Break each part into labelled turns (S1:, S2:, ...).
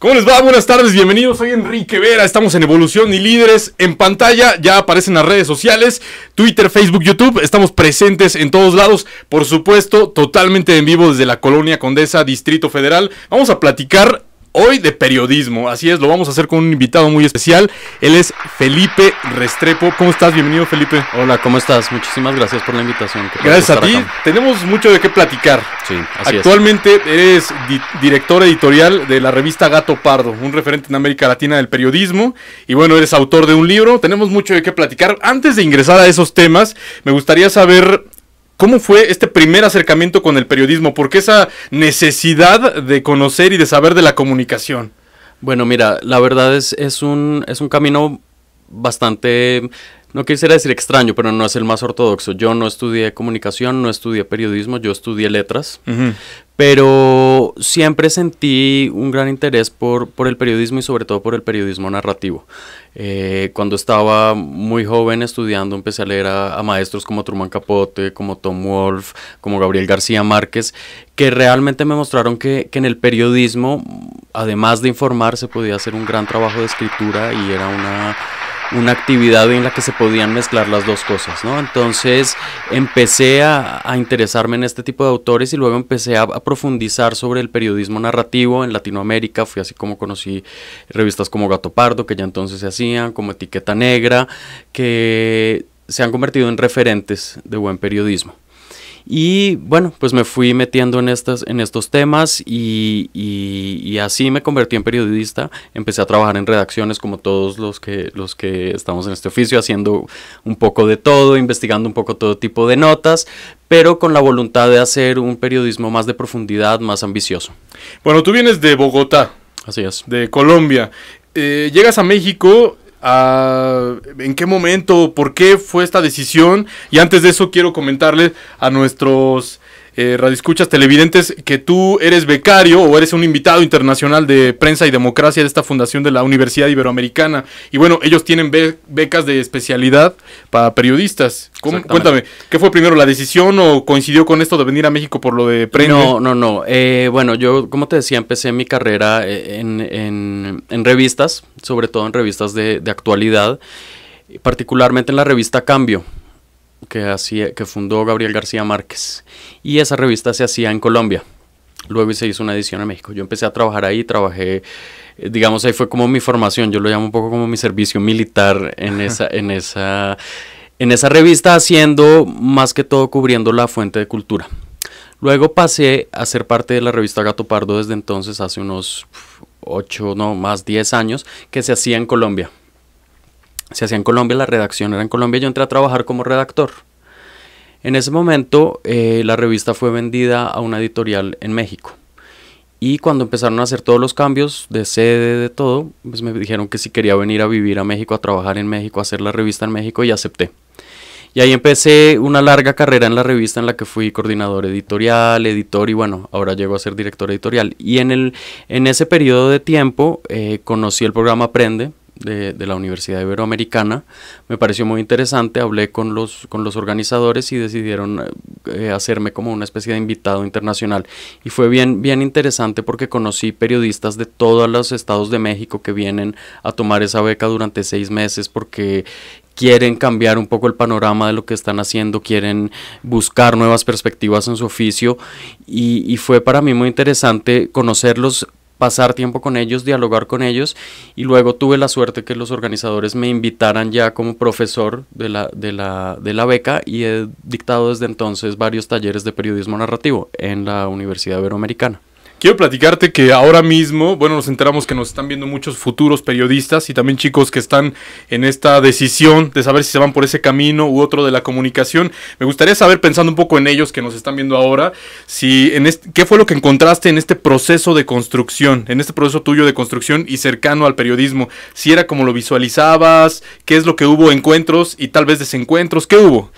S1: ¿Cómo les va? Buenas tardes, bienvenidos, soy Enrique Vera, estamos en Evolución y Líderes. En pantalla ya aparecen las redes sociales, Twitter, Facebook, YouTube, estamos presentes en todos lados, por supuesto, totalmente en vivo desde la Colonia Condesa, Distrito Federal. Vamos a platicar hoy de periodismo, así es, lo vamos a hacer con un invitado muy especial. Él es Felipe Restrepo. ¿Cómo estás? Bienvenido, Felipe.
S2: Hola, ¿cómo estás? Muchísimas gracias por la invitación.
S1: Gracias a ti. Tenemos mucho de qué platicar.
S2: Sí, así
S1: Actualmente eres director editorial de la revista Gato Pardo, un referente en América Latina del periodismo. Y bueno, eres autor de un libro. Tenemos mucho de qué platicar. Antes de ingresar a esos temas, me gustaría saber ¿cómo fue este primer acercamiento con el periodismo? ¿Por qué esa necesidad de conocer y de saber de la comunicación?
S2: Bueno, mira, la verdad es un camino bastante, no quisiera decir extraño, pero no es el más ortodoxo. Yo no estudié comunicación, no estudié periodismo, yo estudié letras. Pero siempre sentí un gran interés por el periodismo y sobre todo por el periodismo narrativo. Cuando estaba muy joven estudiando empecé a leer a maestros como Truman Capote, como Tom Wolfe, como Gabriel García Márquez, que realmente me mostraron que en el periodismo, además de informar, se podía hacer un gran trabajo de escritura y era una actividad en la que se podían mezclar las dos cosas, ¿no? Entonces empecé a interesarme en este tipo de autores y luego empecé a profundizar sobre el periodismo narrativo en Latinoamérica. Fui así como conocí revistas como Gato Pardo, que ya entonces se hacían, como Etiqueta Negra, que se han convertido en referentes de buen periodismo. Y bueno, pues me fui metiendo en estos temas y así me convertí en periodista. Empecé a trabajar en redacciones como todos los que estamos en este oficio, haciendo un poco de todo, investigando un poco todo tipo de notas, pero con la voluntad de hacer un periodismo más de profundidad, más ambicioso.
S1: Bueno, tú vienes de Bogotá.
S2: Así es.
S1: De Colombia. Llegas a México. ¿En qué momento? ¿Por qué fue esta decisión? Y antes de eso quiero comentarle a nuestros radioescuchas televidentes que tú eres becario o eres un invitado internacional de Prensa y Democracia de esta fundación de la Universidad Iberoamericana. Y bueno, ellos tienen becas de especialidad para periodistas. Cuéntame, ¿qué fue primero, la decisión o coincidió con esto de venir a México por lo de Prende?
S2: No. Bueno, yo, como te decía, empecé mi carrera en revistas, sobre todo en revistas de actualidad, particularmente en la revista Cambio, que fundó Gabriel García Márquez, y esa revista se hacía en Colombia. Luego se hizo una edición en México. Yo empecé a trabajar ahí, digamos, ahí fue como mi formación. Yo lo llamo un poco como mi servicio militar en esa revista, haciendo más que todo cubriendo la fuente de cultura. Luego pasé a ser parte de la revista Gato Pardo desde entonces, hace unos 10 años, que se hacía en Colombia. Se hacía en Colombia, la redacción era en Colombia, yo entré a trabajar como redactor. En ese momento la revista fue vendida a una editorial en México. Y cuando empezaron a hacer todos los cambios de sede, de todo, pues me dijeron que si quería venir a vivir a México, a trabajar en México, a hacer la revista en México, y acepté. Y ahí empecé una larga carrera en la revista en la que fui coordinador editorial, editor y bueno, ahora llego a ser director editorial. Y en ese periodo de tiempo conocí el programa Prende de la Universidad Iberoamericana. Me pareció muy interesante, hablé con los organizadores y decidieron hacerme como una especie de invitado internacional. Y fue bien interesante porque conocí periodistas de todos los estados de México que vienen a tomar esa beca durante 6 meses porque quieren cambiar un poco el panorama de lo que están haciendo, quieren buscar nuevas perspectivas en su oficio y fue para mí muy interesante conocerlos, pasar tiempo con ellos, dialogar con ellos, y luego tuve la suerte que los organizadores me invitaran ya como profesor de la beca y he dictado desde entonces varios talleres de periodismo narrativo en la Universidad Iberoamericana.
S1: Quiero platicarte que ahora mismo, bueno, nos enteramos que nos están viendo muchos futuros periodistas y también chicos que están en esta decisión de saber si se van por ese camino u otro de la comunicación. Me gustaría saber, pensando un poco en ellos que nos están viendo ahora, ¿qué fue lo que encontraste en este proceso de construcción, en este proceso tuyo de construcción y cercano al periodismo? Si era como lo visualizabas, qué es lo que hubo, encuentros y tal vez desencuentros, ¿qué hubo?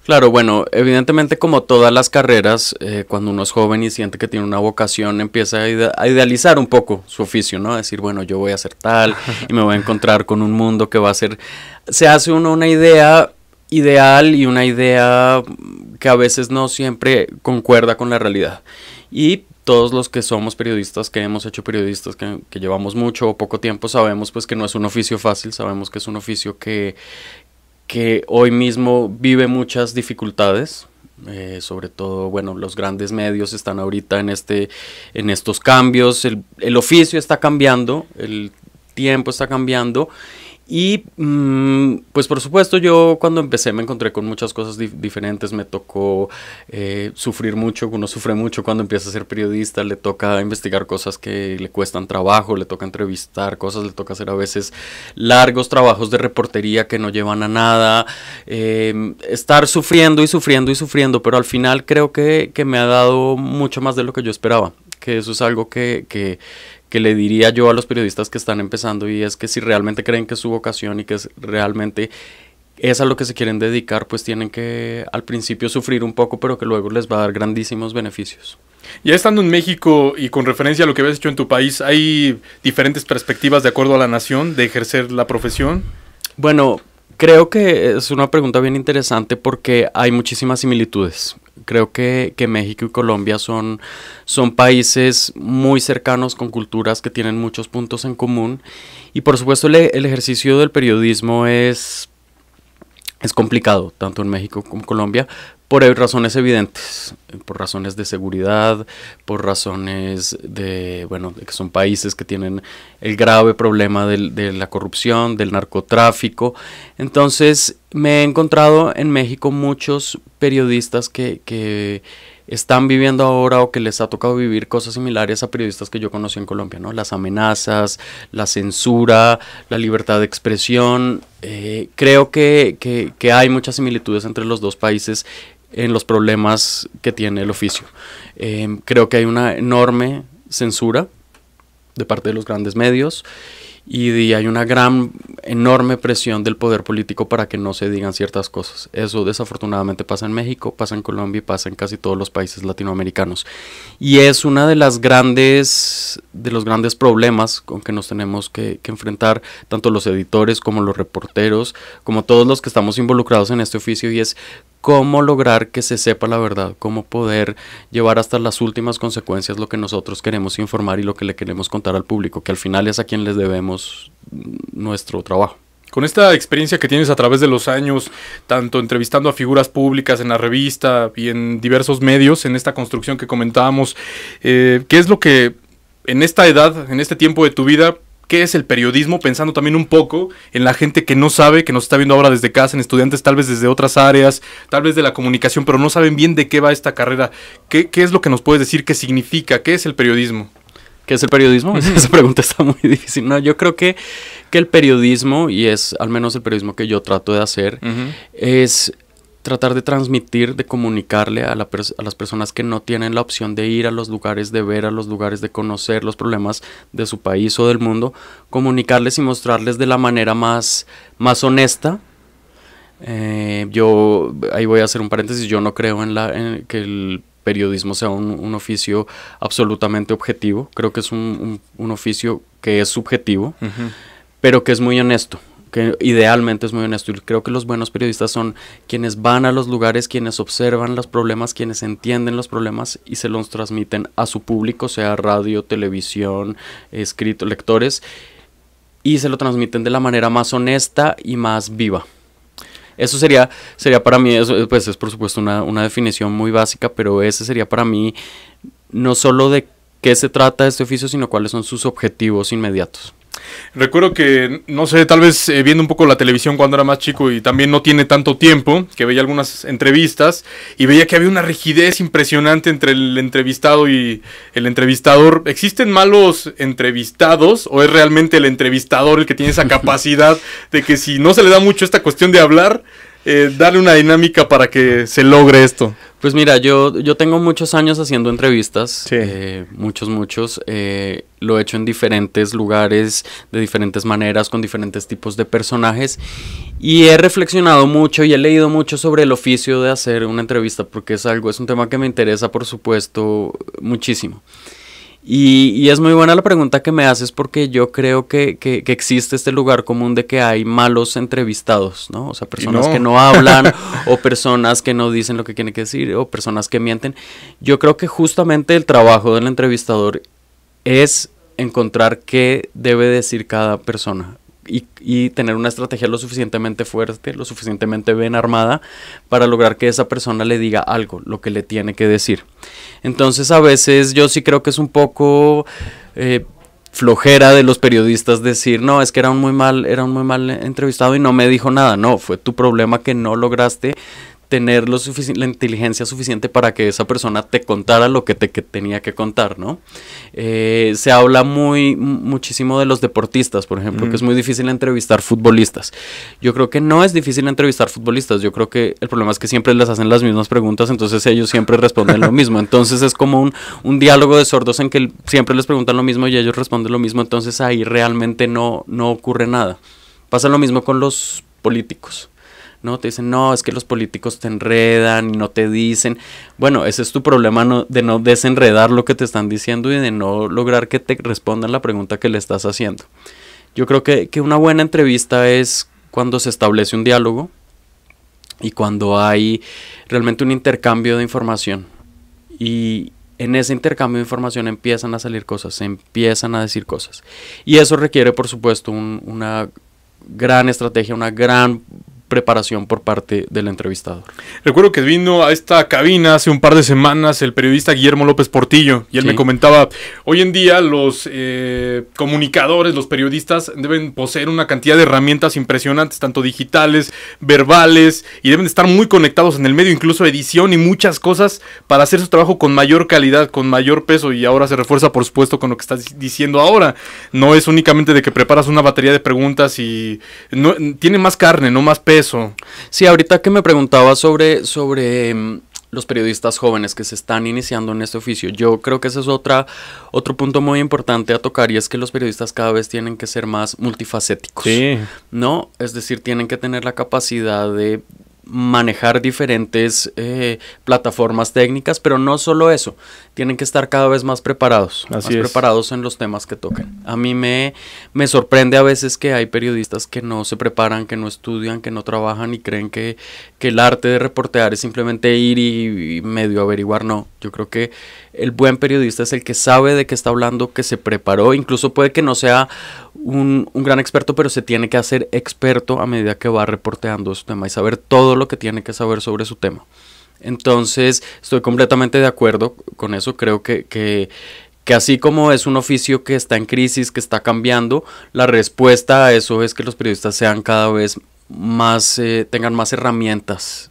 S2: Claro, bueno, evidentemente como todas las carreras, cuando uno es joven y siente que tiene una vocación, empieza a idealizar un poco su oficio, ¿no? A decir, bueno, yo voy a hacer tal y me voy a encontrar con un mundo que va a ser... Se hace uno una idea ideal y una idea que a veces no siempre concuerda con la realidad. Y todos los que somos periodistas, que hemos hecho periodistas, que llevamos mucho o poco tiempo, sabemos pues que no es un oficio fácil, sabemos que es un oficio que hoy mismo vive muchas dificultades. Sobre todo, bueno, los grandes medios están ahorita en estos cambios, el oficio está cambiando, el tiempo está cambiando y pues por supuesto yo cuando empecé me encontré con muchas cosas diferentes, me tocó sufrir mucho, uno sufre mucho cuando empieza a ser periodista, le toca investigar cosas que le cuestan trabajo, le toca entrevistar cosas, le toca hacer a veces largos trabajos de reportería que no llevan a nada, estar sufriendo y sufriendo y sufriendo, pero al final creo que me ha dado mucho más de lo que yo esperaba, que eso es algo que le diría yo a los periodistas que están empezando, y es que si realmente creen que es su vocación y que realmente es a lo que se quieren dedicar, pues tienen que al principio sufrir un poco, pero que luego les va a dar grandísimos beneficios.
S1: Ya estando en México y con referencia a lo que habías hecho en tu país, ¿hay diferentes perspectivas de acuerdo a la nación de ejercer la profesión?
S2: Bueno, creo que es una pregunta bien interesante porque hay muchísimas similitudes. Creo que México y Colombia son países muy cercanos con culturas que tienen muchos puntos en común y por supuesto el ejercicio del periodismo es complicado, tanto en México como en Colombia, por razones evidentes, por razones de seguridad, por razones de que son países que tienen el grave problema de la corrupción, del narcotráfico. Entonces me he encontrado en México muchos periodistas que están viviendo ahora o que les ha tocado vivir cosas similares a periodistas que yo conocí en Colombia, ¿no? Las amenazas, la censura, la libertad de expresión. Creo que hay muchas similitudes entre los dos países en los problemas que tiene el oficio. Creo que hay una enorme censura de parte de los grandes medios y hay una enorme presión del poder político para que no se digan ciertas cosas. Eso desafortunadamente pasa en México, pasa en Colombia y pasa en casi todos los países latinoamericanos. Y es una de los grandes problemas con que nos tenemos que enfrentar tanto los editores como los reporteros, como todos los que estamos involucrados en este oficio, y es cómo lograr que se sepa la verdad, cómo poder llevar hasta las últimas consecuencias lo que nosotros queremos informar y lo que le queremos contar al público, que al final es a quien les debemos nuestro trabajo.
S1: Con esta experiencia que tienes a través de los años, tanto entrevistando a figuras públicas en la revista y en diversos medios, en esta construcción que comentábamos, ¿qué es lo que en esta edad, en este tiempo de tu vida, qué es el periodismo? Pensando también un poco en la gente que no sabe, que nos está viendo ahora desde casa, en estudiantes tal vez desde otras áreas, tal vez de la comunicación, pero no saben bien de qué va esta carrera. ¿Qué es lo que nos puedes decir? ¿Qué significa? ¿Qué es el periodismo?
S2: ¿Qué es el periodismo? Esa pregunta está muy difícil. No, yo creo que el periodismo, y es al menos el periodismo que yo trato de hacer, es tratar de transmitir, de comunicarle a las personas que no tienen la opción de ir a los lugares, de ver a los lugares, de conocer los problemas de su país o del mundo, comunicarles y mostrarles de la manera más honesta. Yo ahí voy a hacer un paréntesis, yo no creo en que el periodismo sea un oficio absolutamente objetivo. Creo que es un oficio que es subjetivo, pero que es muy honesto, que idealmente es muy honesto. Y creo que los buenos periodistas son quienes van a los lugares, quienes observan los problemas, quienes entienden los problemas y se los transmiten a su público, sea radio, televisión, escrito, lectores, y se lo transmiten de la manera más honesta y más viva. Eso sería para mí, eso, pues es por supuesto una definición muy básica, pero ese sería para mí no solo de qué se trata este oficio, sino cuáles son sus objetivos inmediatos.
S1: Recuerdo que, no sé, tal vez viendo un poco la televisión cuando era más chico y también no tiene tanto tiempo, que veía algunas entrevistas y veía que había una rigidez impresionante entre el entrevistado y el entrevistador. ¿Existen malos entrevistados o es realmente el entrevistador el que tiene esa capacidad de que si no se le da mucho esta cuestión de hablar, darle una dinámica para que se logre esto?
S2: Pues mira, yo tengo muchos años haciendo entrevistas,
S1: sí.
S2: muchos, lo he hecho en diferentes lugares, de diferentes maneras, con diferentes tipos de personajes, y he reflexionado mucho y he leído mucho sobre el oficio de hacer una entrevista, porque es un tema que me interesa, por supuesto, muchísimo. Y es muy buena la pregunta que me haces porque yo creo que existe este lugar común de que hay malos entrevistados, ¿no? O sea, personas que no hablan o personas que no dicen lo que tienen que decir o personas que mienten. Yo creo que justamente el trabajo del entrevistador es encontrar qué debe decir cada persona. Y tener una estrategia lo suficientemente fuerte, lo suficientemente bien armada para lograr que esa persona le diga algo, lo que le tiene que decir. Entonces a veces yo sí creo que es un poco flojera de los periodistas decir, no, es que era un muy mal entrevistado y no me dijo nada. No, fue tu problema que no lograste tener la inteligencia suficiente para que esa persona te contara lo que tenía que contar, ¿no? Se habla muchísimo de los deportistas, por ejemplo, que es muy difícil entrevistar futbolistas. Yo creo que no es difícil entrevistar futbolistas, yo creo que el problema es que siempre les hacen las mismas preguntas, entonces ellos siempre responden lo mismo. Entonces es como un diálogo de sordos en que siempre les preguntan lo mismo y ellos responden lo mismo, entonces ahí realmente no ocurre nada. Pasa lo mismo con los políticos. ¿No? Te dicen, no, es que los políticos te enredan y no te dicen. Bueno, ese es tu problema de no desenredar lo que te están diciendo y de no lograr que te respondan la pregunta que le estás haciendo. Yo creo que una buena entrevista es cuando se establece un diálogo y cuando hay realmente un intercambio de información. Y en ese intercambio de información empiezan a salir cosas, se empiezan a decir cosas. Y eso requiere, por supuesto, una gran estrategia, una gran preparación por parte del entrevistador.
S1: Recuerdo que vino a esta cabina hace un par de semanas el periodista Guillermo López Portillo y él me comentaba, hoy en día los comunicadores, los periodistas deben poseer una cantidad de herramientas impresionantes, tanto digitales, verbales, y deben estar muy conectados en el medio, incluso edición y muchas cosas para hacer su trabajo con mayor calidad, con mayor peso, y ahora se refuerza por supuesto con lo que estás diciendo ahora. No es únicamente de que preparas una batería de preguntas y no, tiene más carne, no más peso.
S2: Sí, ahorita que me preguntaba sobre los periodistas jóvenes que se están iniciando en este oficio, yo creo que ese es otro punto muy importante a tocar, y es que los periodistas cada vez tienen que ser más multifacéticos, ¿no? Es decir, tienen que tener la capacidad de manejar diferentes plataformas técnicas, pero no solo eso, tienen que estar cada vez más prepararos, preparados en los temas que tocan. A mí me sorprende a veces que hay periodistas que no se preparan, que no estudian, que no trabajan y creen que el arte de reportear es simplemente ir y medio averiguar. No, yo creo que el buen periodista es el que sabe de qué está hablando, que se preparó, incluso puede que no sea un gran experto, pero se tiene que hacer experto a medida que va reporteando su tema y saber todo lo que tiene que saber sobre su tema. Entonces, estoy completamente de acuerdo con eso. Creo que así como es un oficio que está en crisis, que está cambiando, la respuesta a eso es que los periodistas sean cada vez más, tengan más herramientas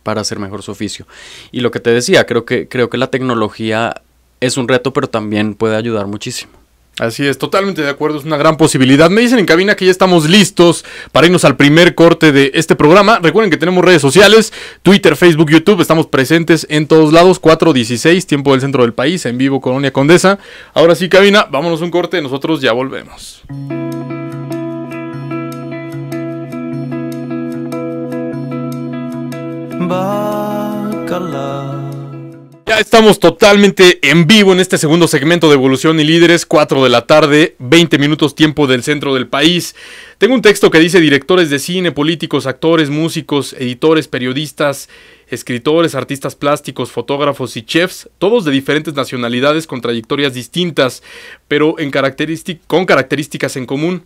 S2: para hacer mejor su oficio. Y lo que te decía, creo que la tecnología es un reto, pero también puede ayudar muchísimo.
S1: Así es, totalmente de acuerdo, es una gran posibilidad. Me dicen en cabina que ya estamos listos para irnos al primer corte de este programa. Recuerden que tenemos redes sociales, Twitter, Facebook, YouTube, estamos presentes en todos lados, 4:16, tiempo del centro del país, en vivo, Colonia Condesa. Ahora sí, cabina, vámonos un corte, nosotros ya volvemos. Bacala. Ya estamos totalmente en vivo en este segundo segmento de Evolución y Líderes, 4 de la tarde, 20 minutos tiempo del centro del país. Tengo un texto que dice: directores de cine, políticos, actores, músicos, editores, periodistas, escritores, artistas plásticos, fotógrafos y chefs, todos de diferentes nacionalidades con trayectorias distintas, pero con características en común.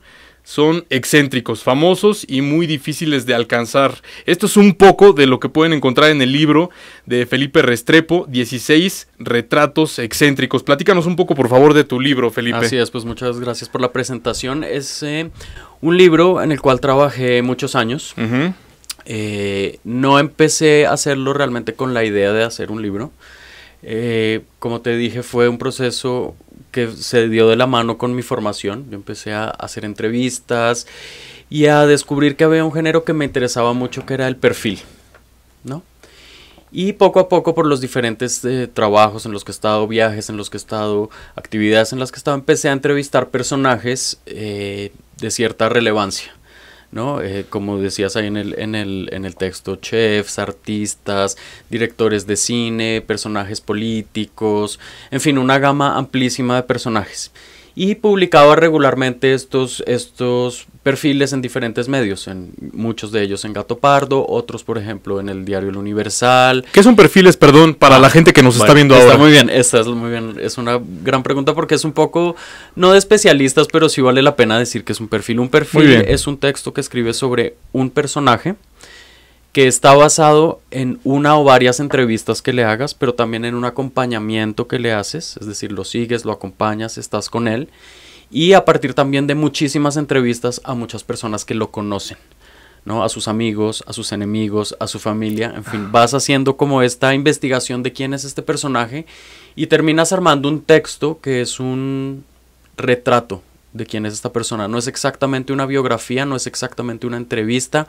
S1: Son excéntricos, famosos y muy difíciles de alcanzar. Esto es un poco de lo que pueden encontrar en el libro de Felipe Restrepo, 16 retratos excéntricos. Platícanos un poco, por favor, de tu libro, Felipe.
S2: Así es, pues muchas gracias por la presentación. Es un libro en el cual trabajé muchos años. No empecé a hacerlo realmente con la idea de hacer un libro. Como te dije, fue un proceso que se dio de la mano con mi formación. Yo empecé a hacer entrevistas y a descubrir que había un género que me interesaba mucho, que era el perfil, ¿no? Y poco a poco, por los diferentes trabajos en los que he estado, viajes en los que he estado, actividades en las que he estado, empecé a entrevistar personajes de cierta relevancia, ¿no? Como decías ahí en el texto, chefs, artistas, directores de cine, personajes políticos, en fin, una gama amplísima de personajes. Y publicaba regularmente estos perfiles en diferentes medios, en muchos de ellos en Gato Pardo, otros por ejemplo en el diario El Universal.
S1: ¿Qué son perfiles, perdón, para la gente que nos está viendo ahora?
S2: Está muy bien, es una gran pregunta porque es un poco, no de especialistas, pero sí vale la pena decir que es un perfil. Un perfil es un texto que escribe sobre un personaje que está basado en una o varias entrevistas que le hagas, pero también en un acompañamiento que le haces, es decir, lo sigues, lo acompañas, estás con él, y a partir también de muchísimas entrevistas a muchas personas que lo conocen, ¿no? A sus amigos, a sus enemigos, a su familia, en fin, vas haciendo como esta investigación de quién es este personaje y terminas armando un texto que es un retrato de quién es esta persona. No es exactamente una biografía, no es exactamente una entrevista,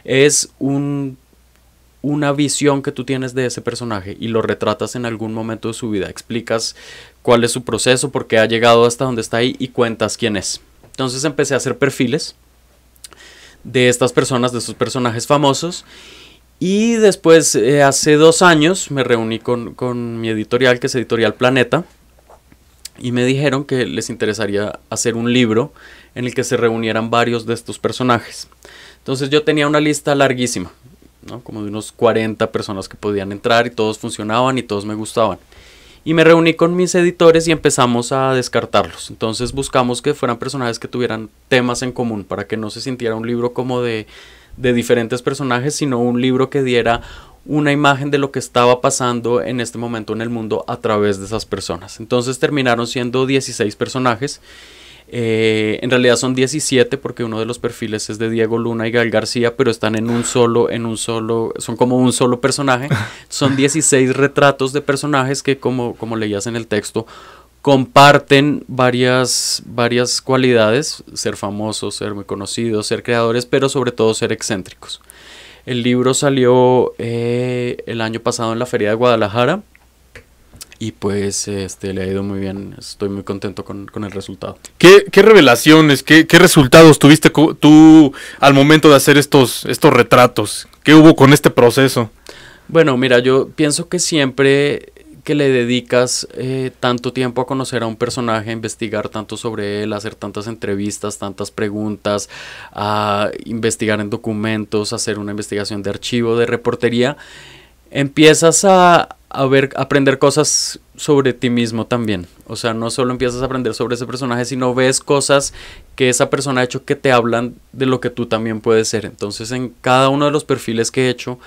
S2: es una visión que tú tienes de ese personaje y lo retratas en algún momento de su vida. Explicas cuál es su proceso, por qué ha llegado hasta donde está ahí y cuentas quién es. Entonces empecé a hacer perfiles de estas personas, de estos personajes famosos. Y después, hace 2 años, me reuní con mi editorial, que es Editorial Planeta, y me dijeron que les interesaría hacer un libro en el que se reunieran varios de estos personajes. Entonces yo tenía una lista larguísima, ¿no? Como de unos 40 personas que podían entrar y todos funcionaban y todos me gustaban. Y me reuní con mis editores y empezamos a descartarlos. Entonces buscamos que fueran personajes que tuvieran temas en común para que no se sintiera un libro como de diferentes personajes, sino un libro que diera una imagen de lo que estaba pasando en este momento en el mundo a través de esas personas. Entonces terminaron siendo 16 personajes. En realidad son 17 porque uno de los perfiles es de Diego Luna y Gael García, pero están son como un solo personaje. Son 16 retratos de personajes que, como leías en el texto, comparten varias cualidades: ser famosos, ser muy conocidos, ser creadores, pero sobre todo ser excéntricos. El libro salió el año pasado en la Feria de Guadalajara. Y pues le ha ido muy bien, estoy muy contento con el resultado.
S1: ¿Qué revelaciones, qué resultados tuviste tú al momento de hacer estos retratos? ¿Qué hubo con este proceso?
S2: Bueno, mira, yo pienso que siempre que le dedicas tanto tiempo a conocer a un personaje, a investigar tanto sobre él, a hacer tantas entrevistas, tantas preguntas, a investigar en documentos, a hacer una investigación de archivo, de reportería, empiezas a aprender cosas sobre ti mismo también. O sea, no solo empiezas a aprender sobre ese personaje, sino ves cosas que esa persona ha hecho que te hablan de lo que tú también puedes ser. Entonces, en cada uno de los perfiles que he hecho,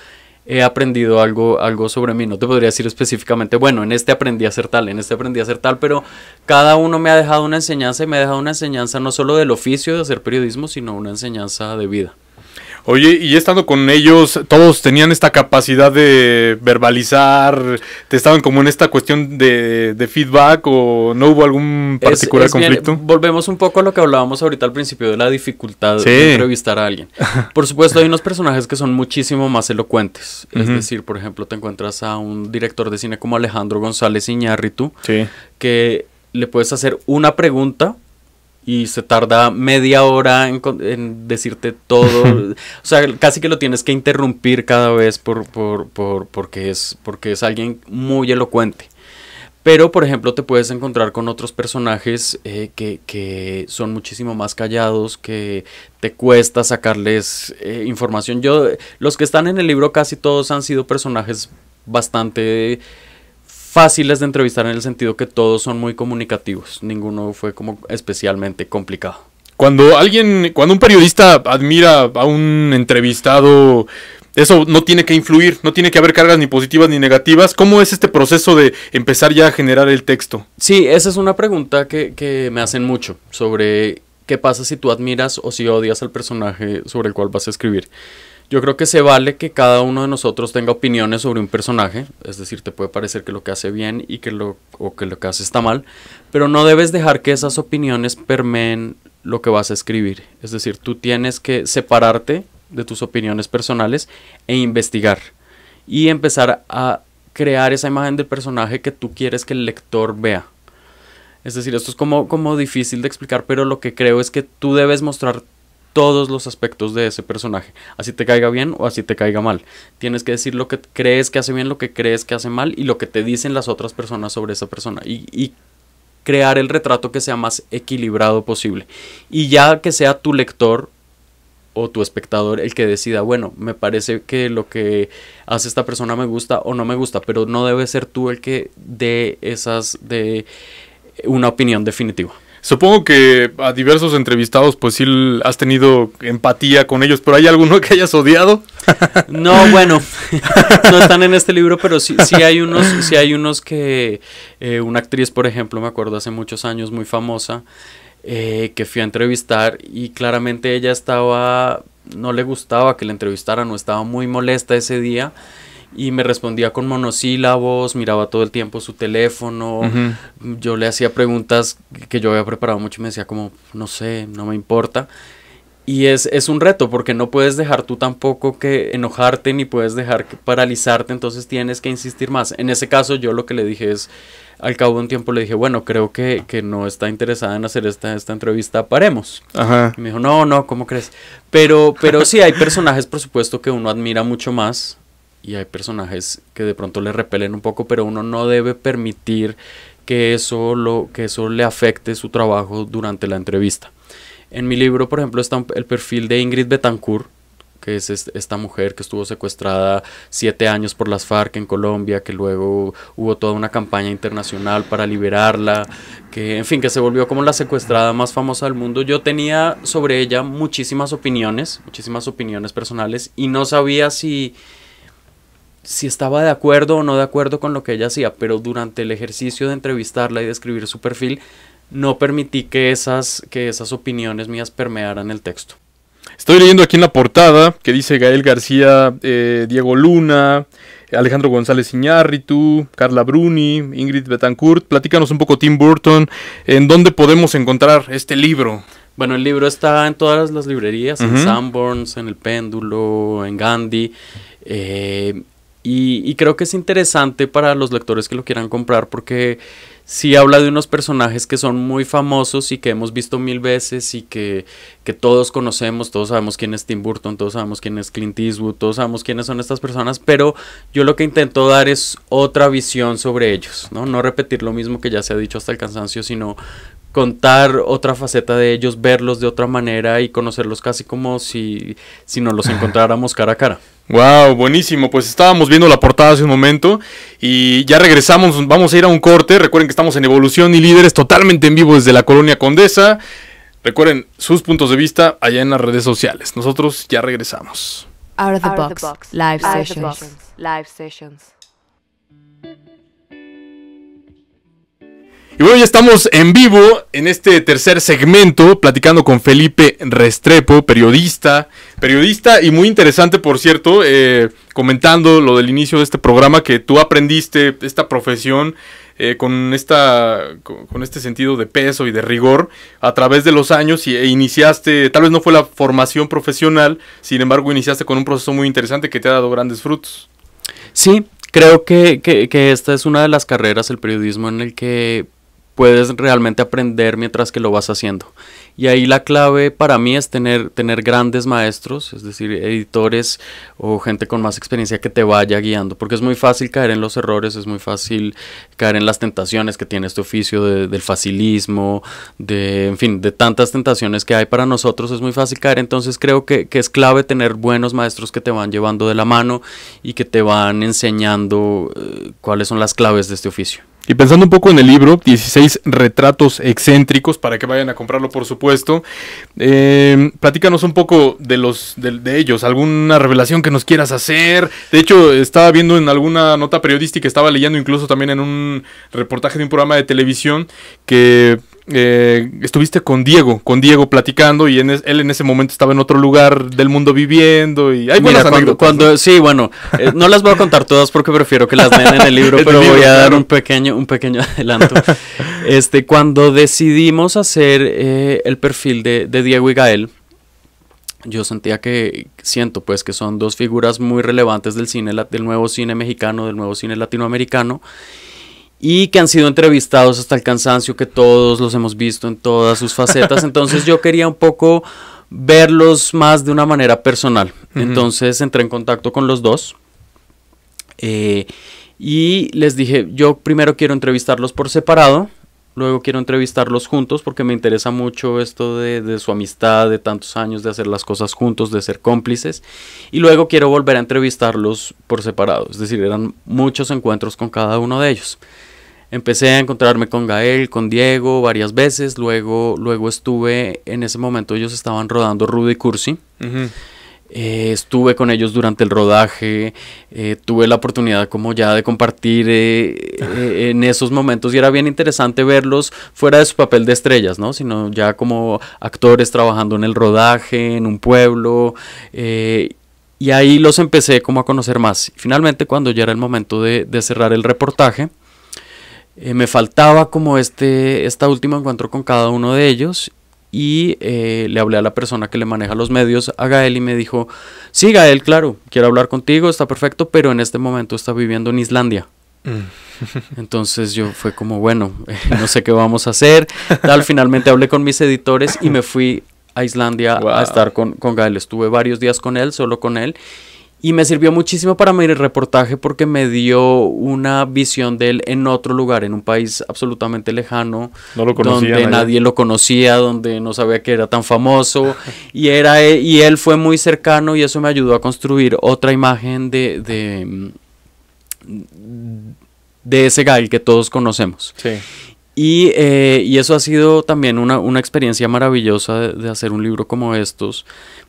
S2: he aprendido algo sobre mí. No te podría decir específicamente, bueno, en este aprendí a ser tal, en este aprendí a ser tal, pero cada uno me ha dejado una enseñanza, y me ha dejado una enseñanza no solo del oficio de hacer periodismo, sino una enseñanza de vida.
S1: Oye, y estando con ellos, ¿todos tenían esta capacidad de verbalizar? ¿Te estaban como en esta cuestión de feedback o no hubo algún particular conflicto?
S2: Bien, volvemos un poco a lo que hablábamos ahorita al principio de la dificultad de entrevistar a alguien. Por supuesto, hay unos personajes que son muchísimo más elocuentes. Es decir, por ejemplo, te encuentras a un director de cine como Alejandro González Iñárritu, que le puedes hacer una pregunta y se tarda media hora en decirte todo. O sea, casi que lo tienes que interrumpir cada vez porque es alguien muy elocuente. Pero, por ejemplo, te puedes encontrar con otros personajes que son muchísimo más callados, que te cuesta sacarles información. Los que están en el libro, casi todos han sido personajes bastante fáciles de entrevistar, en el sentido que todos son muy comunicativos. Ninguno fue como especialmente complicado.
S1: Cuando un periodista admira a un entrevistado, eso no tiene que influir, no tiene que haber cargas ni positivas ni negativas. ¿Cómo es este proceso de empezar ya a generar el texto?
S2: Sí, esa es una pregunta que me hacen mucho, sobre qué pasa si tú admiras o si odias al personaje sobre el cual vas a escribir. Yo creo que se vale que cada uno de nosotros tenga opiniones sobre un personaje, es decir, te puede parecer que lo que hace bien y que lo que hace está mal, pero no debes dejar que esas opiniones permeen lo que vas a escribir. Es decir, tú tienes que separarte de tus opiniones personales e investigar y empezar a crear esa imagen del personaje que tú quieres que el lector vea. Es decir, esto es como difícil de explicar, pero lo que creo es que tú debes mostrar todos los aspectos de ese personaje, así te caiga bien o así te caiga mal. Tienes que decir lo que crees que hace bien, lo que crees que hace mal y lo que te dicen las otras personas sobre esa persona y crear el retrato que sea más equilibrado posible. Y ya que sea tu lector o tu espectador el que decida, bueno, me parece que lo que hace esta persona me gusta o no me gusta, pero no debe ser tú el que dé de una opinión definitiva.
S1: Supongo que a diversos entrevistados pues sí has tenido empatía con ellos, pero ¿hay alguno que hayas odiado?
S2: No, bueno, no están en este libro, pero sí hay unos que una actriz, por ejemplo, me acuerdo hace muchos años, muy famosa, que fui a entrevistar y claramente ella no le gustaba que la entrevistaran o estaba muy molesta ese día. Y me respondía con monosílabos, miraba todo el tiempo su teléfono, yo le hacía preguntas que yo había preparado mucho y me decía como, no sé, no me importa. Y es un reto porque no puedes dejar tú tampoco que enojarte ni puedes dejar que paralizarte, entonces tienes que insistir más. En ese caso yo lo que le dije es, al cabo de un tiempo le dije, bueno, creo que no está interesada en hacer esta entrevista, paremos.
S1: Ajá.
S2: Y me dijo, no, ¿cómo crees? Pero sí hay personajes, por supuesto, que uno admira mucho más. Y hay personajes que de pronto le repelen un poco, pero uno no debe permitir que eso le afecte su trabajo durante la entrevista. En mi libro, por ejemplo, está el perfil de Ingrid Betancourt, que es esta mujer que estuvo secuestrada 7 años por las FARC en Colombia, que luego hubo toda una campaña internacional para liberarla, que en fin, que se volvió como la secuestrada más famosa del mundo. Yo tenía sobre ella muchísimas opiniones personales, y no sabía si estaba de acuerdo o no de acuerdo con lo que ella hacía, pero durante el ejercicio de entrevistarla y de escribir su perfil, no permití que esas opiniones mías permearan el texto.
S1: Estoy leyendo aquí en la portada que dice Gael García, Diego Luna, Alejandro González Iñárritu, Carla Bruni, Ingrid Betancourt. Platícanos un poco, Tim Burton, ¿en dónde podemos encontrar este libro?
S2: Bueno, el libro está en todas las librerías, en Sanborns, en El Péndulo, en Gandhi, y creo que es interesante para los lectores que lo quieran comprar porque sí habla de unos personajes que son muy famosos y que hemos visto 1000 veces y que todos conocemos, todos sabemos quién es Tim Burton, todos sabemos quién es Clint Eastwood, todos sabemos quiénes son estas personas, pero yo lo que intento dar es otra visión sobre ellos, no repetir lo mismo que ya se ha dicho hasta el cansancio, sino contar otra faceta de ellos, verlos de otra manera y conocerlos casi como si nos los encontráramos cara a cara.
S1: Wow, buenísimo, pues estábamos viendo la portada hace un momento y ya regresamos, vamos a ir a un corte. Recuerden que estamos en Evolución y Líderes totalmente en vivo desde la Colonia Condesa. Recuerden sus puntos de vista allá en las redes sociales. Nosotros ya regresamos.
S3: Out of the box, live sessions.
S1: Y bueno, ya estamos en vivo en este tercer segmento, platicando con Felipe Restrepo, periodista y muy interesante, por cierto, comentando lo del inicio de este programa, que tú aprendiste esta profesión con este sentido de peso y de rigor a través de los años e iniciaste, tal vez no fue la formación profesional, sin embargo iniciaste con un proceso muy interesante que te ha dado grandes frutos.
S2: Sí, creo que esta es una de las carreras, el periodismo, en el que puedes realmente aprender mientras que lo vas haciendo. Y ahí la clave para mí es tener grandes maestros, es decir, editores o gente con más experiencia que te vaya guiando, porque es muy fácil caer en los errores, es muy fácil caer en las tentaciones que tiene este oficio del facilismo, en fin, de tantas tentaciones que hay para nosotros, es muy fácil caer. Entonces creo que es clave tener buenos maestros que te van llevando de la mano y que te van enseñando cuáles son las claves de este oficio.
S1: Y pensando un poco en el libro, 16 retratos excéntricos, para que vayan a comprarlo, por supuesto. Platícanos un poco de ellos, alguna revelación que nos quieras hacer. De hecho, estaba viendo en alguna nota periodística, estaba leyendo incluso también en un reportaje de un programa de televisión, que estuviste con Diego platicando, y él en ese momento estaba en otro lugar del mundo viviendo, y hay buenas anécdotas, ¿no?
S2: Sí, bueno, no las voy a contar todas porque prefiero que las den en el libro, pero voy a dar un pequeño adelanto. Cuando decidimos hacer el perfil de Diego y Gael, yo siento pues que son dos figuras muy relevantes del nuevo cine mexicano, del nuevo cine latinoamericano, y que han sido entrevistados hasta el cansancio, que todos los hemos visto en todas sus facetas. Entonces yo quería un poco verlos más de una manera personal. Entonces entré en contacto con los dos y les dije, yo primero quiero entrevistarlos por separado, luego quiero entrevistarlos juntos porque me interesa mucho esto de su amistad, de tantos años, de hacer las cosas juntos, de ser cómplices. Y luego quiero volver a entrevistarlos por separado. Es decir, eran muchos encuentros con cada uno de ellos. Empecé a encontrarme con Gael, con Diego varias veces. Luego estuve, en ese momento ellos estaban rodando Rudy Cursi. Estuve con ellos durante el rodaje, tuve la oportunidad como ya de compartir en esos momentos y era bien interesante verlos fuera de su papel de estrellas, ¿no? Sino ya como actores trabajando en el rodaje, en un pueblo, y ahí los empecé como a conocer más. Finalmente, cuando ya era el momento de cerrar el reportaje, me faltaba como esta último encuentro con cada uno de ellos. Y le hablé a la persona que le maneja los medios, a Gael, y me dijo, sí, Gael, claro, quiero hablar contigo, está perfecto, pero en este momento está viviendo en Islandia. Entonces yo fue como, bueno, no sé qué vamos a hacer. Finalmente hablé con mis editores y me fui a Islandia a estar con Gael. Estuve varios días con él, solo con él. Y me sirvió muchísimo para mi reportaje porque me dio una visión de él en otro lugar, en un país absolutamente lejano,
S1: no lo conocía,
S2: donde nadie lo conocía, donde no sabía que era tan famoso, y él fue muy cercano y eso me ayudó a construir otra imagen de ese Gael que todos conocemos.
S1: Sí.
S2: Y eso ha sido también una experiencia maravillosa de hacer un libro como estos,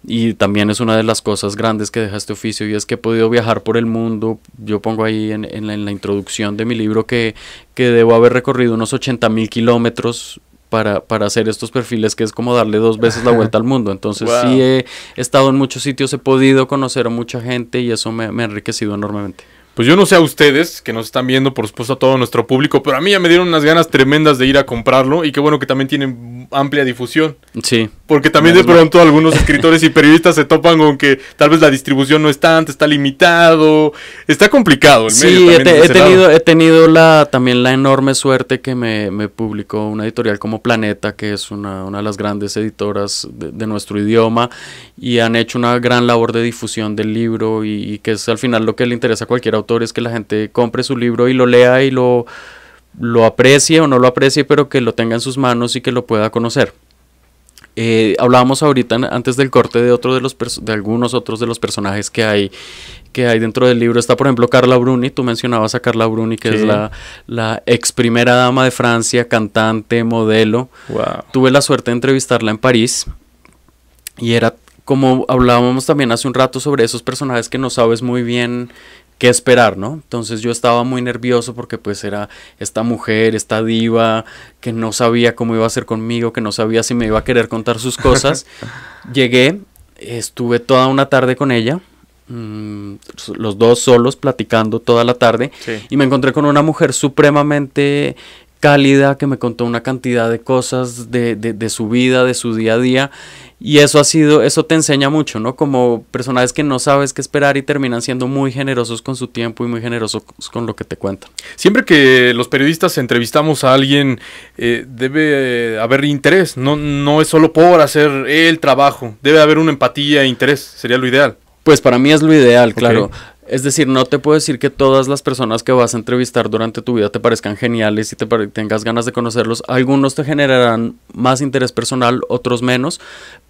S2: y también es una de las cosas grandes que deja este oficio, y es que he podido viajar por el mundo. Yo pongo ahí en la introducción de mi libro que debo haber recorrido unos 80,000 kilómetros para hacer estos perfiles, que es como darle 2 veces la vuelta al mundo. Entonces sí he estado en muchos sitios, he podido conocer a mucha gente y eso me ha enriquecido enormemente.
S1: Pues yo no sé a ustedes que nos están viendo, por supuesto a todo nuestro público, pero a mí ya me dieron unas ganas tremendas de ir a comprarlo, y qué bueno que también tienen amplia difusión.
S2: Sí.
S1: Porque también de pronto algunos escritores y periodistas se topan con que tal vez la distribución no es tanta, está limitado, está complicado el medio.
S2: Sí, he tenido también la enorme suerte que me publicó una editorial como Planeta, que es una de las grandes editoras de nuestro idioma, y han hecho una gran labor de difusión del libro, y que es al final lo que le interesa a cualquier autor, es que la gente compre su libro y lo lea y lo aprecie o no lo aprecie, pero que lo tenga en sus manos y que lo pueda conocer. Hablábamos ahorita antes del corte de algunos otros de los personajes que hay dentro del libro. Está por ejemplo Carla Bruni. Tú mencionabas a Carla Bruni, que es la ex primera dama de Francia, cantante, modelo.
S1: Wow.
S2: Tuve la suerte de entrevistarla en París y era como hablábamos también hace un rato sobre esos personajes que no sabes muy bien qué esperar, ¿no? Entonces yo estaba muy nervioso porque pues era esta mujer, esta diva, que no sabía cómo iba a ser conmigo, que no sabía si me iba a querer contar sus cosas. Llegué, estuve toda una tarde con ella, los dos solos platicando toda la tarde, y me encontré con una mujer supremamente cálida que me contó una cantidad de cosas de su vida, de su día a día. Y eso te enseña mucho, ¿no? Como personajes que no sabes qué esperar y terminan siendo muy generosos con su tiempo y muy generosos con lo que te cuentan.
S1: Siempre que los periodistas entrevistamos a alguien, debe haber interés. No es solo por hacer el trabajo. Debe haber una empatía e interés. Sería lo ideal.
S2: Pues para mí es lo ideal, claro. Okay. Es decir, no te puedo decir que todas las personas que vas a entrevistar durante tu vida te parezcan geniales y tengas ganas de conocerlos. Algunos te generarán más interés personal, otros menos.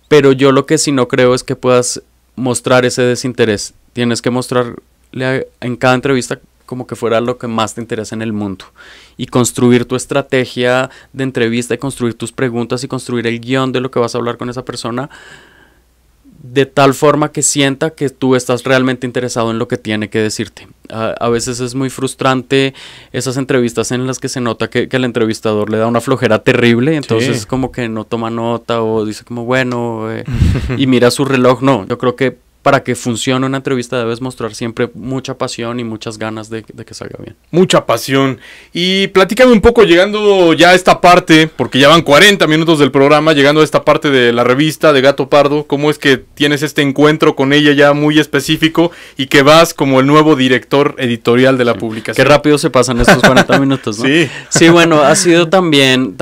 S2: Pero yo lo que sí no creo es que puedas mostrar ese desinterés. Tienes que mostrarle en cada entrevista como que fuera lo que más te interesa en el mundo. Y construir tu estrategia de entrevista, y construir tus preguntas, y construir el guión de lo que vas a hablar con esa persona, de tal forma que sienta que tú estás realmente interesado en lo que tiene que decirte. A veces es muy frustrante esas entrevistas en las que se nota que el entrevistador le da una flojera terrible, entonces como que no toma nota o dice como bueno, y mira su reloj. No, yo creo que para que funcione una entrevista debes mostrar siempre mucha pasión y muchas ganas de que salga bien.
S1: Mucha pasión. Y platícame un poco, llegando ya a esta parte, porque ya van 40 minutos del programa, llegando a esta parte de la revista de Gato Pardo, ¿cómo es que tienes este encuentro con ella ya muy específico y que vas como el nuevo director editorial de la publicación?
S2: Qué rápido se pasan estos 40 minutos, ¿no? Sí, bueno, ha sido también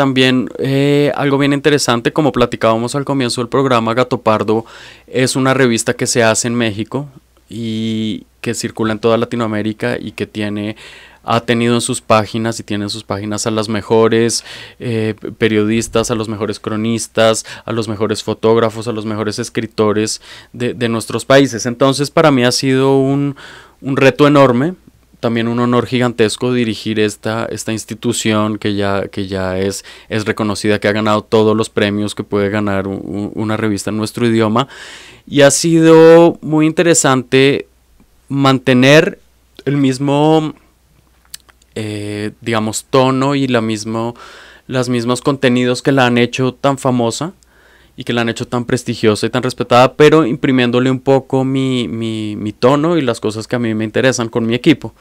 S2: algo bien interesante, como platicábamos al comienzo del programa. Gato Pardo es una revista que se hace en México y que circula en toda Latinoamérica y que ha tenido en sus páginas y tiene en sus páginas a las mejores periodistas, a los mejores cronistas, a los mejores fotógrafos, a los mejores escritores de nuestros países. Entonces para mí ha sido un reto enorme, también un honor gigantesco dirigir esta institución que ya es reconocida, que ha ganado todos los premios que puede ganar una revista en nuestro idioma. Y ha sido muy interesante mantener el mismo, digamos, tono y los mismos contenidos que la han hecho tan famosa y que la han hecho tan prestigiosa y tan respetada, pero imprimiéndole un poco mi tono y las cosas que a mí me interesan con mi equipo.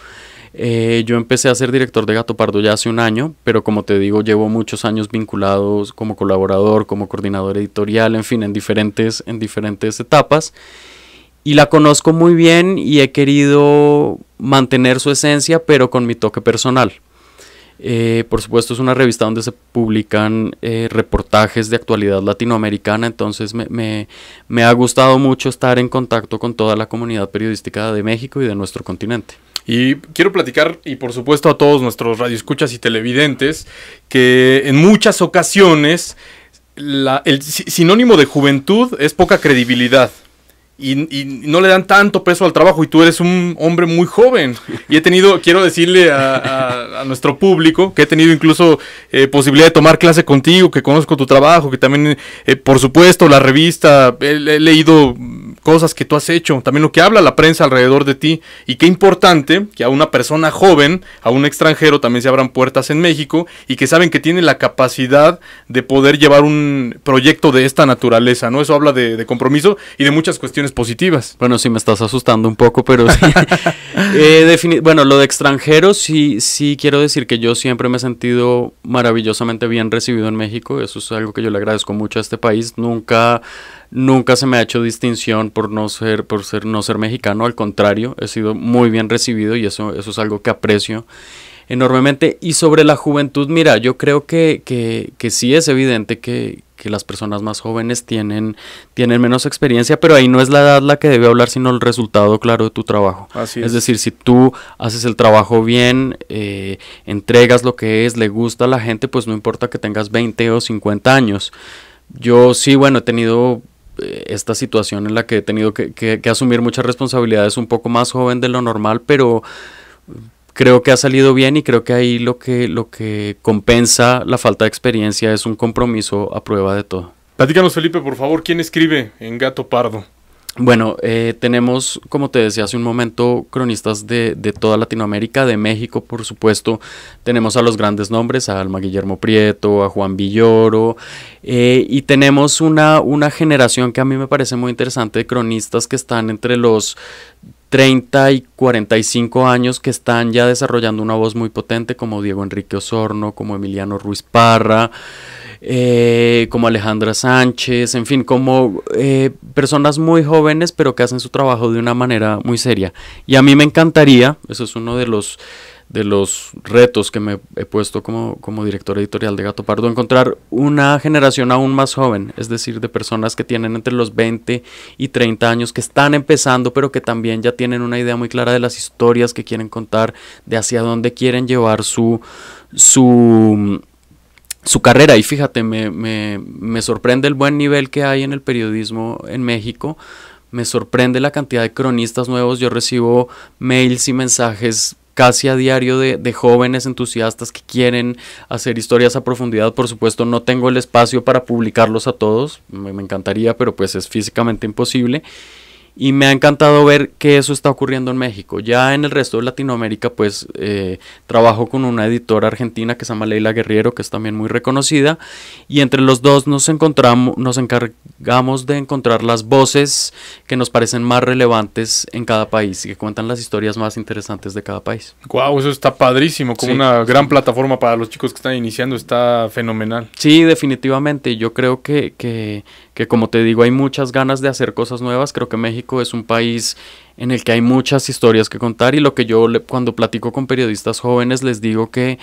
S2: Yo empecé a ser director de Gato Pardo ya hace un año, pero como te digo, llevo muchos años vinculados como colaborador, como coordinador editorial, en fin, en diferentes etapas. Y la conozco muy bien y he querido mantener su esencia, pero con mi toque personal. Por supuesto es una revista donde se publican reportajes de actualidad latinoamericana, entonces me ha gustado mucho estar en contacto con toda la comunidad periodística de México y de nuestro continente.
S1: Y quiero platicar, y por supuesto a todos nuestros radioescuchas y televidentes, que en muchas ocasiones el sinónimo de juventud es poca credibilidad. Y no le dan tanto peso al trabajo, y tú eres un hombre muy joven. Y quiero decirle a nuestro público que he tenido incluso posibilidad de tomar clase contigo, que conozco tu trabajo, que también, por supuesto, la revista, he leído cosas que tú has hecho, también lo que habla la prensa alrededor de ti, y qué importante que a una persona joven, a un extranjero, también se abran puertas en México, y que saben que tiene la capacidad de poder llevar un proyecto de esta naturaleza, ¿no? Eso habla de compromiso y de muchas cuestiones positivas.
S2: Bueno, sí me estás asustando un poco, pero sí. Bueno, lo de extranjero, sí quiero decir que yo siempre me he sentido maravillosamente bien recibido en México. Eso es algo que yo le agradezco mucho a este país. Nunca se me ha hecho distinción por no ser mexicano, al contrario, he sido muy bien recibido y eso es algo que aprecio enormemente. Y sobre la juventud, mira, yo creo que sí es evidente que las personas más jóvenes tienen menos experiencia, pero ahí no es la edad la que debe hablar, sino el resultado claro de tu trabajo.
S1: Así
S2: es decir, si tú haces el trabajo bien, entregas lo que le gusta a la gente, pues no importa que tengas 20 o 50 años. Yo sí, bueno, he tenido esta situación en la que he tenido que asumir muchas responsabilidades un poco más joven de lo normal, pero creo que ha salido bien y creo que ahí lo que compensa la falta de experiencia es un compromiso a prueba de todo.
S1: Platícanos, Felipe, por favor, ¿quién escribe en Gato Pardo?
S2: Bueno, tenemos, como te decía hace un momento, cronistas de toda Latinoamérica, de México, por supuesto. Tenemos a los grandes nombres, a Alma Guillermo Prieto, a Juan Villoro, y tenemos una generación que a mí me parece muy interesante de cronistas que están entre los 30 y 45 años, que están ya desarrollando una voz muy potente, como Diego Enrique Osorno, como Emiliano Ruiz Parra, como Alejandra Sánchez, en fin, como personas muy jóvenes, pero que hacen su trabajo de una manera muy seria. Y a mí me encantaría, eso es uno de los retos que me he puesto como director editorial de Gato Pardo, encontrar una generación aún más joven, es decir, de personas que tienen entre los 20 y 30 años, que están empezando, pero que también ya tienen una idea muy clara de las historias que quieren contar, de hacia dónde quieren llevar su carrera. Y fíjate, me sorprende el buen nivel que hay en el periodismo en México, me sorprende la cantidad de cronistas nuevos. Yo recibo mails y mensajes casi a diario de jóvenes entusiastas que quieren hacer historias a profundidad. Por supuesto no tengo el espacio para publicarlos a todos, me encantaría, pero pues es físicamente imposible. y me ha encantado ver que eso está ocurriendo en México. Ya en el resto de Latinoamérica, pues trabajo con una editora argentina que se llama Leila Guerriero, que es también muy reconocida, y entre los dos nos encargamos de encontrar las voces que nos parecen más relevantes en cada país y que cuentan las historias más interesantes de cada país.
S1: Wow, eso está padrísimo, como una gran plataforma para los chicos que están iniciando, está fenomenal.
S2: Sí, definitivamente. Yo creo que como te digo, hay muchas ganas de hacer cosas nuevas. Creo que México es un país en el que hay muchas historias que contar, y lo que yo cuando platico con periodistas jóvenes les digo que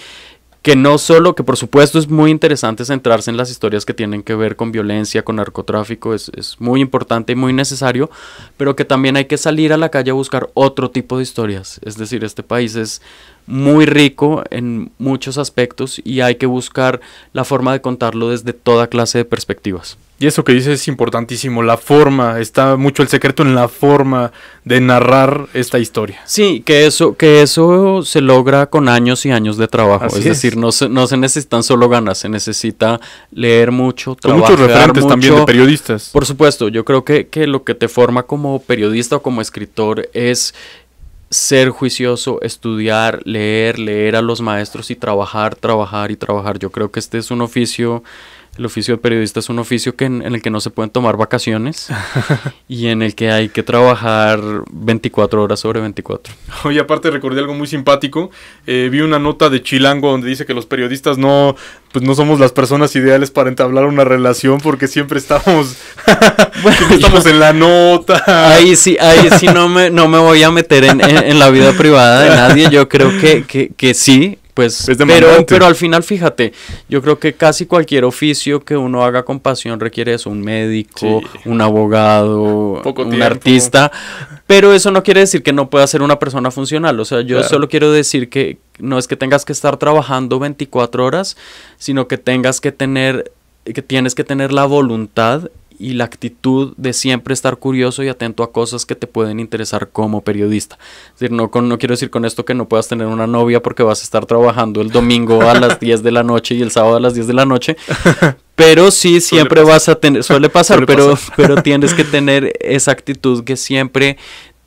S2: no solo, que por supuesto es muy interesante centrarse en las historias que tienen que ver con violencia, con narcotráfico, es muy importante y muy necesario, pero que también hay que salir a la calle a buscar otro tipo de historias. Es decir, este país es muy rico en muchos aspectos y hay que buscar la forma de contarlo desde toda clase de perspectivas.
S1: Y eso que dices es importantísimo, la forma, está mucho el secreto en la forma de narrar esta historia.
S2: Sí, que eso se logra con años y años de trabajo. Es decir, no se necesitan solo ganas, se necesita leer mucho, trabajar
S1: muchos referentes
S2: mucho.
S1: También de periodistas.
S2: Por supuesto, yo creo que lo que te forma como periodista o como escritor es ser juicioso, estudiar, leer a los maestros y trabajar. Yo creo que este es un oficio. El oficio de periodista es un oficio en el que no se pueden tomar vacaciones y en el que hay que trabajar 24 horas sobre 24.
S1: Oye, aparte recordé algo muy simpático. Vi una nota de Chilango donde dice que los periodistas no somos las personas ideales para entablar una relación porque siempre estamos, siempre estamos en la nota.
S2: Ahí sí no me voy a meter en la vida privada de nadie. Yo creo que sí. Pues, pero al final, fíjate, yo creo que casi cualquier oficio que uno haga con pasión requiere eso, un médico, un abogado, un artista, pero eso no quiere decir que no pueda ser una persona funcional. O sea, yo solo quiero decir que no es que tengas que estar trabajando 24 horas, sino que tienes que tener la voluntad y la actitud de siempre estar curioso y atento a cosas que te pueden interesar como periodista. Es decir, no quiero decir con esto que no puedas tener una novia porque vas a estar trabajando el domingo a las 10 de la noche y el sábado a las 10 de la noche, pero sí siempre vas a tener, suele pasar, pero tienes que tener esa actitud que siempre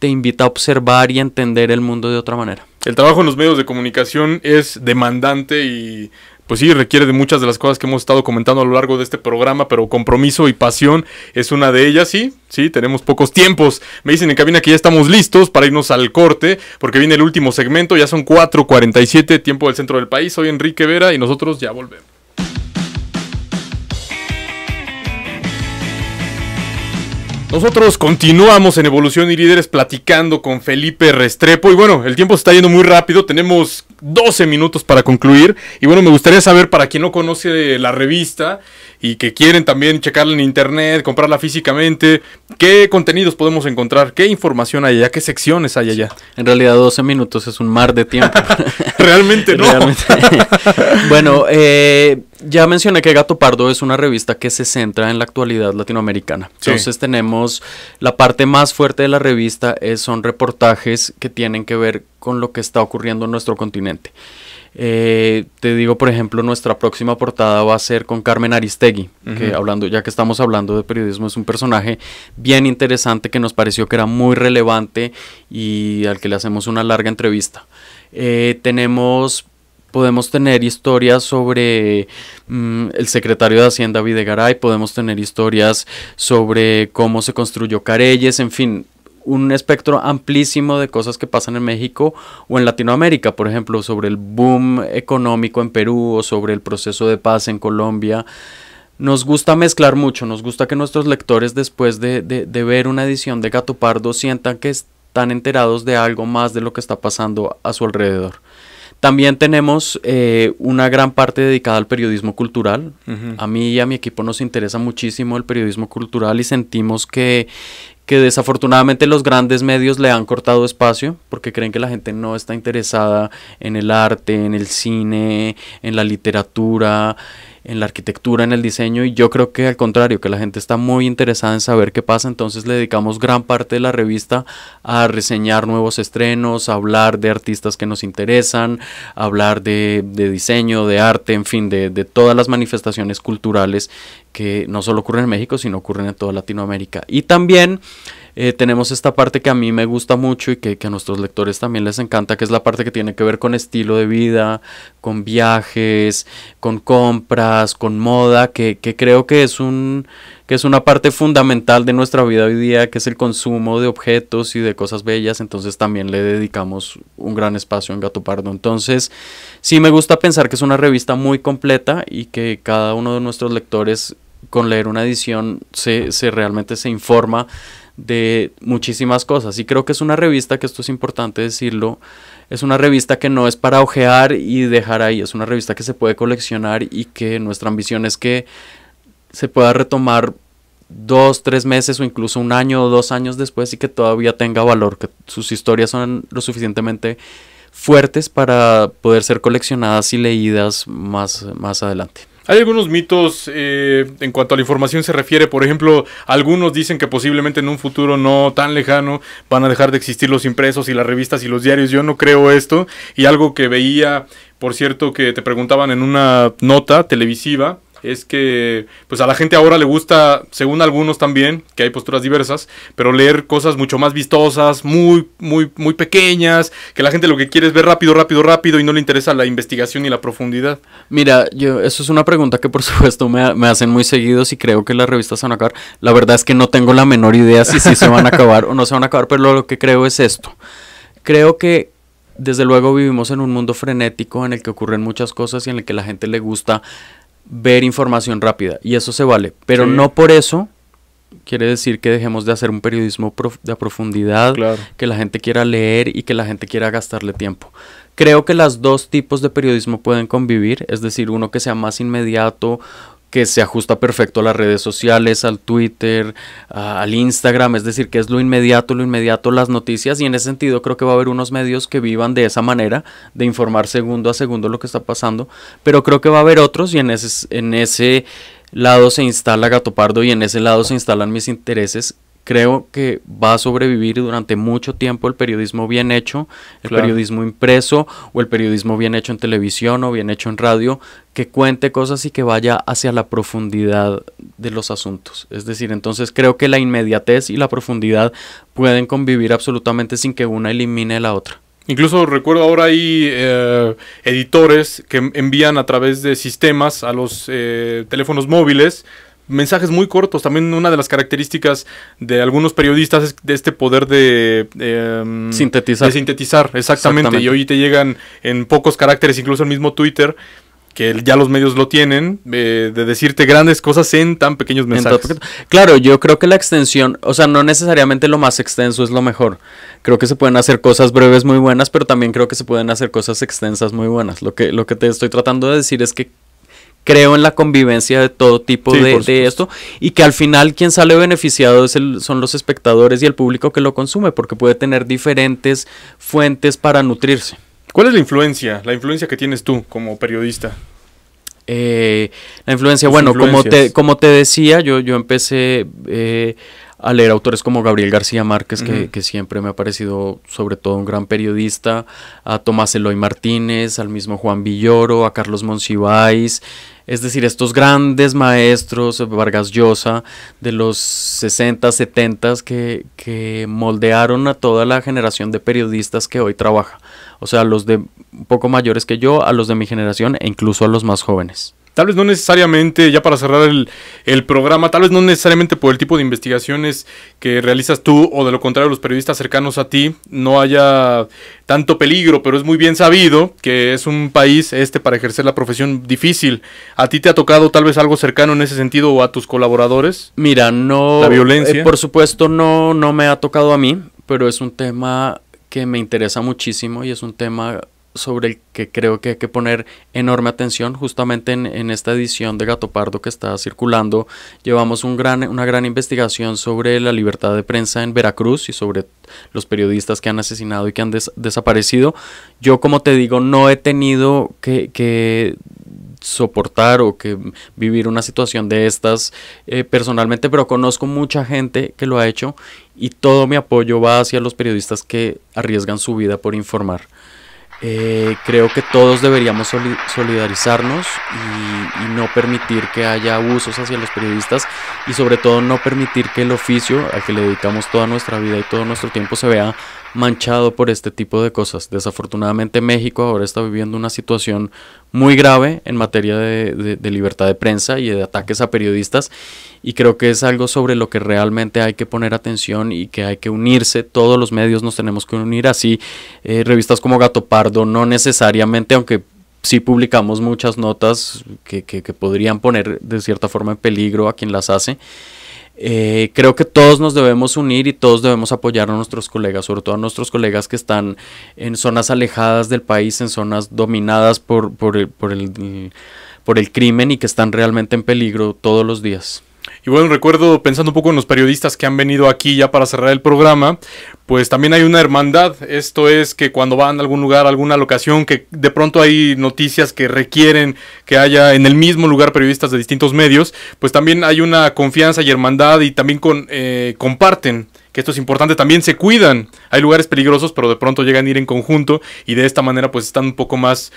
S2: te invita a observar y entender el mundo de otra manera.
S1: El trabajo en los medios de comunicación es demandante y pues sí, requiere de muchas de las cosas que hemos estado comentando a lo largo de este programa, pero compromiso y pasión es una de ellas. Sí, tenemos pocos tiempos. Me dicen en cabina que ya estamos listos para irnos al corte, porque viene el último segmento, ya son 4:47, tiempo del centro del país. Soy Enrique Vera y nosotros ya volvemos. Nosotros continuamos en Evolución y Líderes platicando con Felipe Restrepo y bueno, el tiempo se está yendo muy rápido, tenemos 12 minutos para concluir y bueno, me gustaría saber para quien no conoce la revista y que quieren también checarla en internet, comprarla físicamente, ¿qué contenidos podemos encontrar? ¿Qué información hay allá? ¿Qué secciones hay allá?
S2: En realidad 12 minutos es un mar de tiempo.
S1: Realmente no.
S2: Bueno, ya mencioné que Gato Pardo es una revista que se centra en la actualidad latinoamericana. Entonces tenemos la parte más fuerte de la revista, son reportajes que tienen que ver con lo que está ocurriendo en nuestro continente. Te digo, por ejemplo, nuestra próxima portada va a ser con Carmen Aristegui, que ya que estamos hablando de periodismo, es un personaje bien interesante que nos pareció que era muy relevante y al que le hacemos una larga entrevista. Podemos tener historias sobre el secretario de Hacienda Videgaray, podemos tener historias sobre cómo se construyó Careyes, en fin, un espectro amplísimo de cosas que pasan en México o en Latinoamérica, por ejemplo, sobre el boom económico en Perú o sobre el proceso de paz en Colombia. Nos gusta mezclar mucho, nos gusta que nuestros lectores después de ver una edición de Gato Pardo sientan que están enterados de algo más de lo que está pasando a su alrededor. También tenemos una gran parte dedicada al periodismo cultural. A mí y a mi equipo nos interesa muchísimo el periodismo cultural y sentimos que desafortunadamente los grandes medios le han cortado espacio porque creen que la gente no está interesada en el arte, en el cine, en la literatura, en la arquitectura, en el diseño, y yo creo que al contrario, que la gente está muy interesada en saber qué pasa, entonces le dedicamos gran parte de la revista a reseñar nuevos estrenos, a hablar de artistas que nos interesan, a hablar de diseño, de arte, en fin, de todas las manifestaciones culturales que no solo ocurren en México, sino ocurren en toda Latinoamérica. Y también Tenemos esta parte que a mí me gusta mucho y que a nuestros lectores también les encanta, que es la parte que tiene que ver con estilo de vida, con viajes, con compras, con moda, que creo que es una parte fundamental de nuestra vida hoy día, que es el consumo de objetos y de cosas bellas. Entonces también le dedicamos un gran espacio en Gato Pardo. Entonces sí me gusta pensar que es una revista muy completa y que cada uno de nuestros lectores, con leer una edición, realmente se informa de muchísimas cosas. Y creo que es una revista, que esto es importante decirlo, es una revista que no es para ojear y dejar ahí, es una revista que se puede coleccionar y que nuestra ambición es que se pueda retomar 2, 3 meses o incluso 1 año o 2 años después y que todavía tenga valor, que sus historias son lo suficientemente fuertes para poder ser coleccionadas y leídas más adelante.
S1: Hay algunos mitos en cuanto a la información se refiere. Por ejemplo, algunos dicen que posiblemente en un futuro no tan lejano van a dejar de existir los impresos y las revistas y los diarios. Yo no creo esto. Y algo que veía, por cierto, que te preguntaban en una nota televisiva, es que pues a la gente ahora le gusta, según algunos también, que hay posturas diversas, pero leer cosas mucho más vistosas, muy pequeñas, que la gente lo que quiere es ver rápido y no le interesa la investigación y la profundidad.
S2: Mira, eso es una pregunta que por supuesto me hacen muy seguido, si creo que las revistas se van a acabar. La verdad es que no tengo la menor idea si se van a acabar o no se van a acabar, pero lo que creo es esto. Creo que desde luego vivimos en un mundo frenético en el que ocurren muchas cosas y en el que a la gente le gusta ver información rápida, y eso se vale, pero sí, no por eso quiere decir que dejemos de hacer un periodismo de profundidad, claro, que la gente quiera leer y que la gente quiera gastarle tiempo. Creo que los dos tipos de periodismo pueden convivir, es decir, uno que sea más inmediato, que se ajusta perfecto a las redes sociales, al Twitter, al Instagram, es decir, que es lo inmediato, las noticias, y en ese sentido creo que va a haber unos medios que vivan de esa manera, de informar segundo a segundo lo que está pasando, pero creo que va a haber otros, y en ese lado se instala Gato Pardo y en ese lado se instalan mis intereses. Creo que va a sobrevivir durante mucho tiempo el periodismo bien hecho, el claro, periodismo impreso o el periodismo bien hecho en televisión o bien hecho en radio, que cuente cosas y que vaya hacia la profundidad de los asuntos. Es decir, entonces creo que la inmediatez y la profundidad pueden convivir absolutamente sin que una elimine la otra.
S1: Incluso recuerdo ahora hay editores que envían a través de sistemas a los teléfonos móviles mensajes muy cortos. También una de las características de algunos periodistas es de este poder de sintetizar, exactamente. Y hoy te llegan en pocos caracteres, incluso el mismo Twitter, que ya los medios lo tienen, de decirte grandes cosas en tan pequeños mensajes.
S2: Claro, yo creo que la extensión, o sea, no necesariamente lo más extenso es lo mejor. Creo que se pueden hacer cosas breves muy buenas, pero también creo que se pueden hacer cosas extensas muy buenas. Lo que te estoy tratando de decir es que creo en la convivencia de todo tipo de esto, y que al final quien sale beneficiado son los espectadores y el público que lo consume, porque puede tener diferentes fuentes para nutrirse.
S1: ¿Cuál es la influencia que tienes tú como periodista?
S2: La influencia, bueno, como te decía, yo empecé a leer autores como Gabriel García Márquez, que siempre me ha parecido sobre todo un gran periodista, a Tomás Eloy Martínez, al mismo Juan Villoro, a Carlos Monsiváis, es decir, estos grandes maestros, Vargas Llosa, de los 60, 70, que moldearon a toda la generación de periodistas que hoy trabaja. O sea, a los de un poco mayores que yo, a los de mi generación e incluso a los más jóvenes.
S1: Tal vez no necesariamente, ya para cerrar el programa, tal vez no necesariamente por el tipo de investigaciones que realizas tú, o de lo contrario los periodistas cercanos a ti, no haya tanto peligro, pero es muy bien sabido que es un país para ejercer la profesión difícil. ¿A ti te ha tocado tal vez algo cercano en ese sentido, o a tus colaboradores?
S2: Mira, no,
S1: la violencia.
S2: Por supuesto no me ha tocado a mí, pero es un tema que me interesa muchísimo y es un tema sobre el que creo que hay que poner enorme atención. Justamente en esta edición de Gato Pardo que está circulando, llevamos una gran investigación sobre la libertad de prensa en Veracruz y sobre los periodistas que han asesinado y que han desaparecido. Yo, como te digo, no he tenido que soportar o que vivir una situación de estas personalmente, pero conozco mucha gente que lo ha hecho, y todo mi apoyo va hacia los periodistas que arriesgan su vida por informar. Creo que todos deberíamos solidarizarnos y no permitir que haya abusos hacia los periodistas, y sobre todo no permitir que el oficio al que le dedicamos toda nuestra vida y todo nuestro tiempo se vea manchado por este tipo de cosas. Desafortunadamente México ahora está viviendo una situación muy grave en materia de libertad de prensa y de ataques a periodistas, y creo que es algo sobre lo que realmente hay que poner atención y que hay que unirse. Todos los medios nos tenemos que unir así. Revistas como Gato Pardo no necesariamente, aunque sí publicamos muchas notas que podrían poner de cierta forma en peligro a quien las hace. Creo que todos nos debemos unir y todos debemos apoyar a nuestros colegas, sobre todo a nuestros colegas que están en zonas alejadas del país, en zonas dominadas por el crimen y que están realmente en peligro todos los días.
S1: Y bueno, recuerdo, pensando un poco en los periodistas que han venido aquí ya para cerrar el programa, pues también hay una hermandad. Esto es que cuando van a algún lugar, a alguna locación, que de pronto hay noticias que requieren que haya en el mismo lugar periodistas de distintos medios, pues también hay una confianza y hermandad, y también comparten, que esto es importante, también se cuidan. Hay lugares peligrosos, pero de pronto llegan a ir en conjunto, y de esta manera pues están un poco más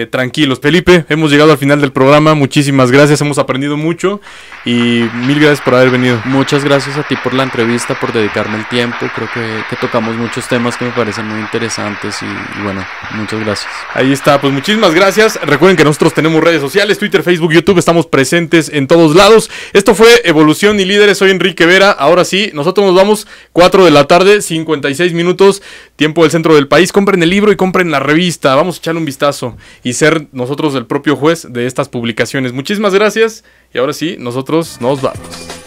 S1: tranquilos. Felipe, hemos llegado al final del programa. Muchísimas gracias, hemos aprendido mucho y mil gracias por haber venido.
S2: Muchas gracias a ti por la entrevista, por dedicarme el tiempo. Creo que tocamos muchos temas que me parecen muy interesantes y bueno, muchas gracias.
S1: Ahí está, pues muchísimas gracias. Recuerden que nosotros tenemos redes sociales, Twitter, Facebook, YouTube, estamos presentes en todos lados. Esto fue Evolución y Líderes, soy Enrique Vera. Ahora sí, nosotros nos vamos 4 de la tarde, 56 minutos, tiempo del centro del país. Compren el libro y compren la revista, vamos a echarle un vistazo y ser nosotros el propio juez de estas publicaciones. Muchísimas gracias y ahora sí, nosotros nos vamos.